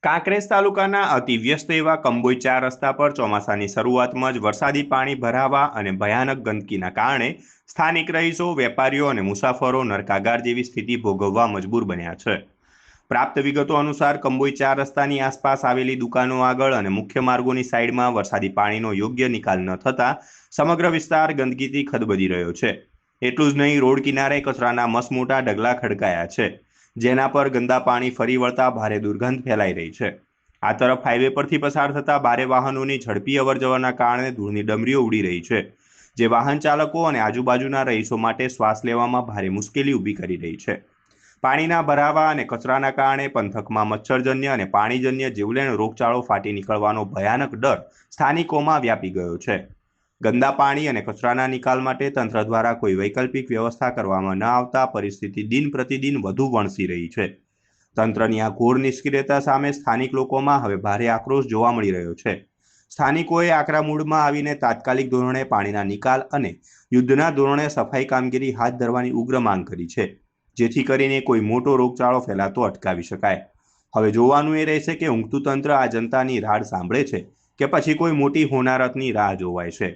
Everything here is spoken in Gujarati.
કાંકરેજ તાલુકાના અતિ વ્યસ્ત એવા કંબોઈ 4 રસ્તા પર ચોમાસાની શરૂઆતમાં જ વરસાદી પાણી ભરાવા અને ભયાનક ગંદકીના કારણે સ્થાનિક રહીશો, વેપારીઓ અને મુસાફરો નરકાગાર જેવી સ્થિતિ ભોગવવા મજબૂર બન્યા છે. પ્રાપ્ત વિગતો અનુસાર કંબોઈ 4 રસ્તાની આસપાસ આવેલી દુકાનો આગળ અને મુખ્ય માર્ગોની સાઈડમાં વરસાદી પાણીનો યોગ્ય નિકાલ ન થતા સમગ્ર વિસ્તાર ગંદકીથી ખદબદી રહ્યો છે. એટલું જ નહીં, રોડ કિનારે કચરાના મસમોટા ઢગલા ખડકાયા છે, જેના પર ગંદા પાણી ફરી વળતા ભારે દુર્ગંધ ફેલાઈ રહી છે. આ તરફ હાઈવે પરથી પસાર થતા ભારે વાહનોની ઝડપી અવરજવરના કારણે ધૂળની ડમરીઓ ઉડી રહી છે, જે વાહન ચાલકો અને આજુબાજુના રહીશો માટે શ્વાસ લેવામાં ભારે મુશ્કેલી ઊભી કરી રહી છે. પાણીના ભરાવા અને કચરાના કારણે પંથકમાં મચ્છરજન્ય અને પાણીજન્ય જીવલેણ રોગચાળો ફાટી નીકળવાનો ભયાનક ડર સ્થાનિકોમાં વ્યાપી ગયો છે. ગંદા પાણી અને કચરાના નિકાલ માટે તંત્ર દ્વારા કોઈ વૈકલ્પિક વ્યવસ્થા કરવામાં ન આવતા પરિસ્થિતિ દિન પ્રતિદિન વધુ વણસી રહી છે. તંત્રની આ ઘોર નિષ્ક્રિયતા સામે સ્થાનિક લોકોમાં હવે ભારે આક્રોશ જોવા મળી રહ્યો છે. સ્થાનિકોએ આકરા મૂડમાં આવીને તાત્કાલિક ધોરણે પાણીના નિકાલ અને યુદ્ધના ધોરણે સફાઈ કામગીરી હાથ ધરવાની ઉગ્ર માંગ કરી છે, જેથી કરીને કોઈ મોટો રોગચાળો ફેલાતો અટકાવી શકાય. હવે જોવાનું એ રહેશે કે ઊંઘતું તંત્ર આ જનતાની રાડ સાંભળે છે કે પછી કોઈ મોટી હોનારતની રાહ જોવાય છે.